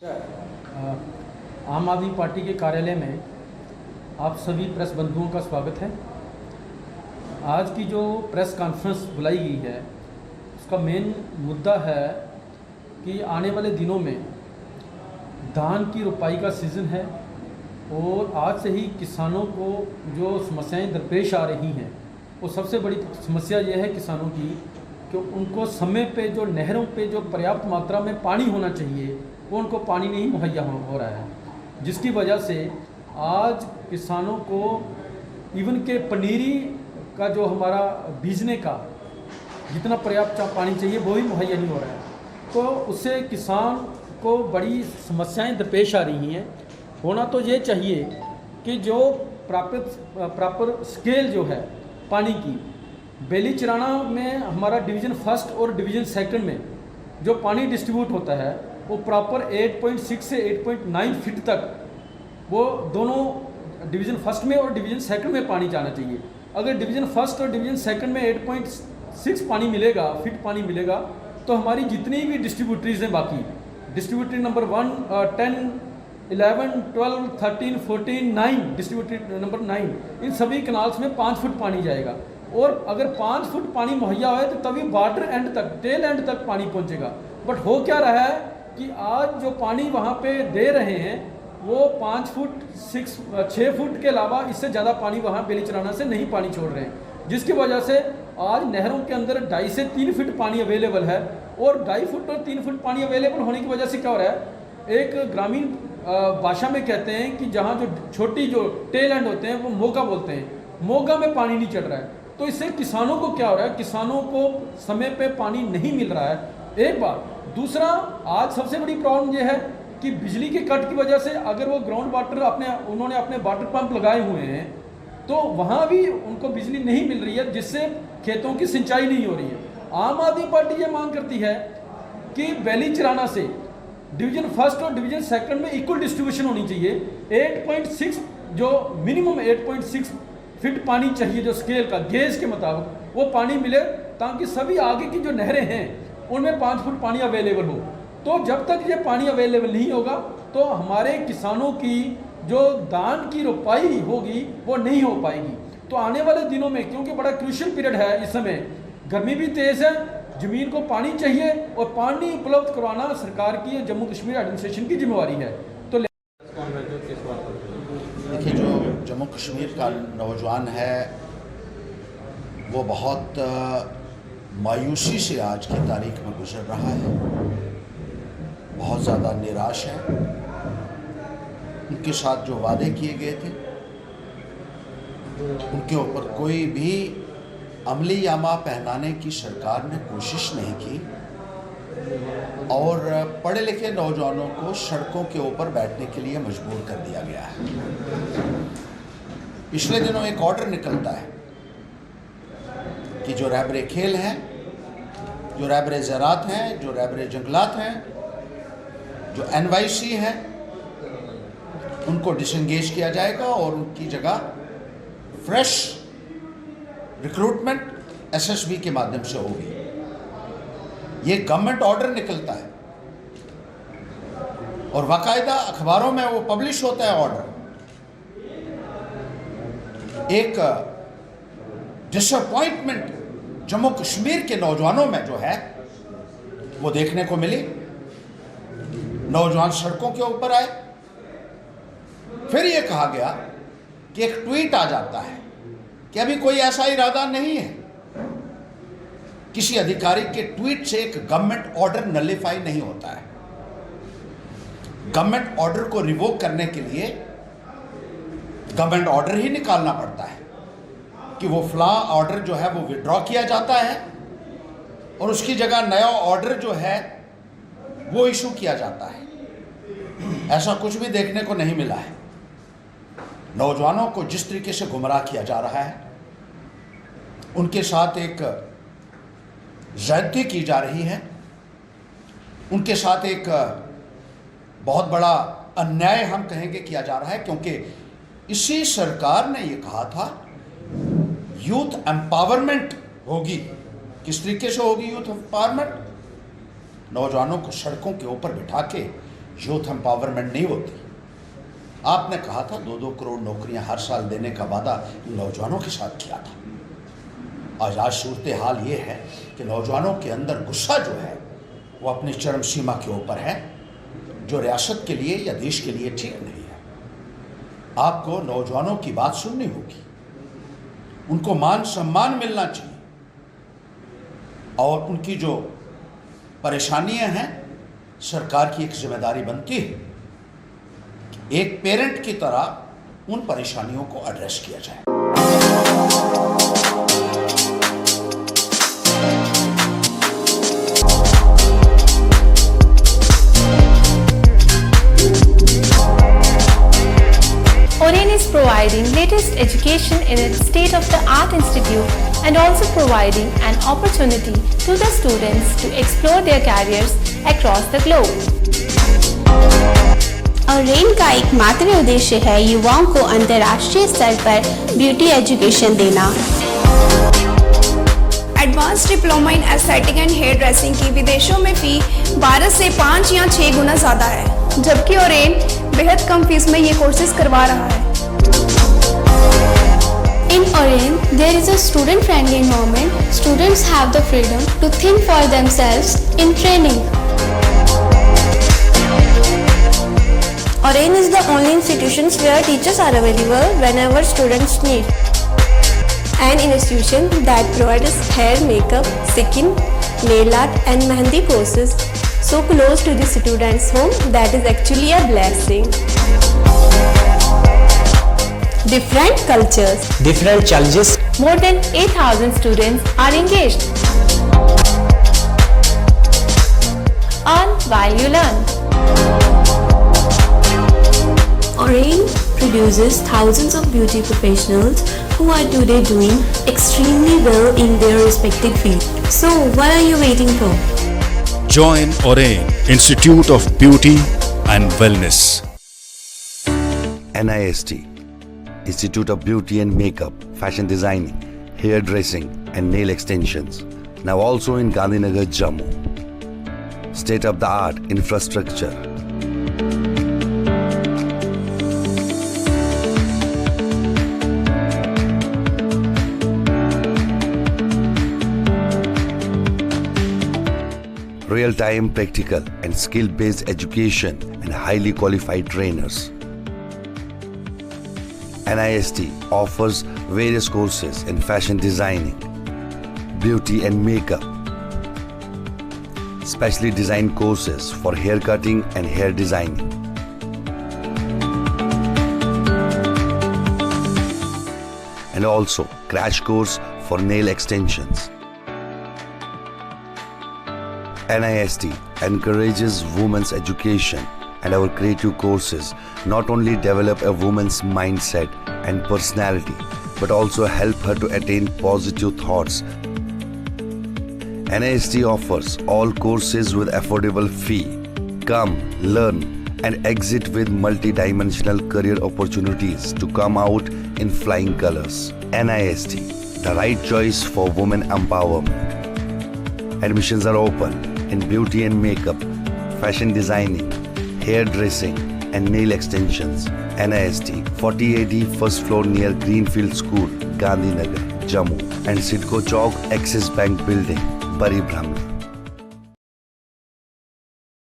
आम आदमी पार्टी के कार्यालय में आप सभी प्रेस बंधुओं का स्वागत है। आज की जो प्रेस कॉन्फ्रेंस बुलाई गई है उसका मेन मुद्दा है कि आने वाले दिनों में धान की रुपाई का सीज़न है और आज से ही किसानों को जो समस्याएं दरपेश आ रही हैं वो सबसे बड़ी समस्या ये है किसानों की कि उनको समय पे जो नहरों पे जो पर्याप्त मात्रा में पानी होना चाहिए वो उनको पानी नहीं मुहैया हो रहा है, जिसकी वजह से आज किसानों को इवन के पनीरी का जो हमारा बीजने का जितना पर्याप्त पानी चाहिए वो भी मुहैया नहीं हो रहा है। तो उससे किसान को बड़ी समस्याएं दरपेश आ रही हैं। होना तो ये चाहिए कि जो प्रॉपर स्केल जो है पानी की बेलीचराना में हमारा डिवीज़न फर्स्ट और डिवीज़न सेकंड में जो पानी डिस्ट्रीब्यूट होता है वो प्रॉपर 8.6 से 8.9 फीट तक वो दोनों डिवीज़न फर्स्ट में और डिवीज़न सेकंड में पानी जाना चाहिए। अगर डिवीज़न फर्स्ट और डिवीज़न सेकंड में 8.6 पानी मिलेगा फीट पानी मिलेगा तो हमारी जितनी भी डिस्ट्रीब्यूटरीज हैं बाकी डिस्ट्रीब्यूटरी नंबर 1, 10, 11, 12, 13, 14, 9 डिस्ट्रीब्यूटरी नंबर 9 इन सभी कनाल्स में 5 फुट पानी जाएगा और अगर 5 फुट पानी मुहैया है तो तभी बॉर्डर एंड तक टेल एंड तक पानी पहुंचेगा। बट हो क्या रहा है कि आज जो पानी वहाँ पे दे रहे हैं वो 5 फुट 6 फुट के अलावा इससे ज़्यादा पानी वहाँ बेलीचराना से नहीं पानी छोड़ रहे हैं, जिसकी वजह से आज नहरों के अंदर 2.5 से 3 फीट पानी अवेलेबल है और 2.5 फुट और 3 फुट पानी अवेलेबल होने की वजह से क्या हो रहा है, एक ग्रामीण भाषा में कहते हैं कि जहाँ जो छोटी जो टेल एंड होते हैं वो मोगा बोलते हैं, मोगा में पानी नहीं चढ़ रहा है। तो इससे किसानों को क्या हो रहा है, किसानों को समय पे पानी नहीं मिल रहा है, एक बात। दूसरा, आज सबसे बड़ी प्रॉब्लम यह है कि बिजली के कट की वजह से अगर वो ग्राउंड वाटर उन्होंने अपने वाटर पंप लगाए हुए हैं तो वहाँ भी उनको बिजली नहीं मिल रही है, जिससे खेतों की सिंचाई नहीं हो रही है। आम आदमी पार्टी ये मांग करती है कि बेलीचराना से डिवीजन फर्स्ट और डिवीजन सेकंड में इक्वल डिस्ट्रीब्यूशन होनी चाहिए। 8.6 जो मिनिमम 8.6 फीट पानी चाहिए जो स्केल का गेज के मुताबिक वो पानी मिले ताकि सभी आगे की जो नहरें हैं उनमें 5 फुट पानी अवेलेबल हो। तो जब तक ये पानी अवेलेबल नहीं होगा तो हमारे किसानों की जो धान की रुपाई होगी वो नहीं हो पाएगी। तो आने वाले दिनों में क्योंकि बड़ा क्रूशियल पीरियड है, इस समय गर्मी भी तेज़ है, ज़मीन को पानी चाहिए और पानी उपलब्ध करवाना सरकार की जम्मू कश्मीर एडमिनिस्ट्रेशन की जिम्मेवारी है। तो देखिए, जो जम्मू कश्मीर का नौजवान है वो बहुत मायूसी से आज की तारीख में गुजर रहा है, बहुत ज़्यादा निराश है। उनके साथ जो वादे किए गए थे उनके ऊपर कोई भी अमली यामा पहनाने की सरकार ने कोशिश नहीं की और पढ़े लिखे नौजवानों को सड़कों के ऊपर बैठने के लिए मजबूर कर दिया गया है। पिछले दिनों एक ऑर्डर निकलता है कि जो रहबरे खेल हैं, जो रहबरे ज़रात हैं, जो रहबरे जंगलात हैं, जो NYC है, उनको डिसंगेज किया जाएगा और उनकी जगह फ्रेश रिक्रूटमेंट SSB के माध्यम से होगी। ये गवर्नमेंट ऑर्डर निकलता है और बाकायदा अखबारों में वो पब्लिश होता है ऑर्डर। एक डिसअपॉइंटमेंट जम्मू कश्मीर के नौजवानों में जो है वो देखने को मिली। नौजवान सड़कों के ऊपर आए। फिर ये कहा गया कि एक ट्वीट आ जाता है कि अभी कोई ऐसा इरादा नहीं है। किसी अधिकारी के ट्वीट से एक गवर्नमेंट ऑर्डर नलिफाई नहीं होता है। गवर्नमेंट ऑर्डर को रिवोक करने के लिए गवर्नमेंट ऑर्डर ही निकालना पड़ता है कि वो फला ऑर्डर जो है वो विड्रॉ किया जाता है और उसकी जगह नया ऑर्डर जो है वो इशू किया जाता है। ऐसा कुछ भी देखने को नहीं मिला है। नौजवानों को जिस तरीके से गुमराह किया जा रहा है, उनके साथ एक ज़्यादती की जा रही है, उनके साथ एक बहुत बड़ा अन्याय हम कहेंगे किया जा रहा है, क्योंकि इसी सरकार ने ये कहा था यूथ एम्पावरमेंट होगी। किस तरीके से होगी यूथ एम्पावरमेंट? नौजवानों को सड़कों के ऊपर बिठा के यूथ एम्पावरमेंट नहीं होती। आपने कहा था 2-2 करोड़ नौकरियां हर साल देने का वादा नौजवानों के साथ किया था। आज सूरत हाल ये है कि नौजवानों के अंदर गुस्सा जो है वो अपनी चरम सीमा के ऊपर है, जो रियासत के लिए या देश के लिए ठीक नहीं है। आपको नौजवानों की बात सुननी होगी, उनको मान सम्मान मिलना चाहिए और उनकी जो परेशानियां हैं सरकार की एक जिम्मेदारी बनती है एक पेरेंट की तरह उन परेशानियों को एड्रेस किया जाए। Oren is providing latest education in its state-of-the-art institute and also providing an opportunity to the students to explore their careers across the globe. Orane का एकमात्र उद्देश्य है युवाओं को अंतर्राष्ट्रीय स्तर पर ब्यूटी एजुकेशन देना। Advance diploma in aesthetic and hairdressing की विदेशों में फी 12 से 5 या 6 गुना ज़्यादा है, जबकि ओरेन बेहद कम फीस में ये कोर्सेज करवा रहा है। In Oren, there is a student-friendly environment. Students have the freedom to think for themselves in training. Oren is the only institution where teachers are available whenever students need. An institution that provides hair, makeup, skin, nail art and mehendi courses so close to the students' home that is actually a blessing. Different cultures, different challenges. More than 8,000 students are engaged. Earn while you learn. Oren produces thousands of beauty professionals who are today doing extremely well in their respective field. So what are you waiting for? Join Oren Institute of Beauty and Wellness. NIST, Institute of Beauty and Makeup, Fashion Designing, Hair Dressing and Nail Extensions. Now also in Gandhinagar, Jammu. State-of-the-art infrastructure. Real-time practical and skill-based education and highly qualified trainers. NIST offers various courses in fashion designing, beauty and makeup, specially designed courses for hair cutting and hair designing. And also crash course for nail extensions. NIST encourages women's education, and our creative courses not only develop a woman's mindset and personality but also help her to attain positive thoughts. NIST offers all courses with affordable fee. Come, learn and exit with multi-dimensional career opportunities to come out in flying colors. NIST, the right choice for women empowerment. Admissions are open in beauty and makeup, fashion designing, hair dressing and nail extensions. NIST, 40AD first floor near Greenfield School, Gandhinagar, Jammu, and Sidco Chowk, Axis Bank Building, Bari Brahmani.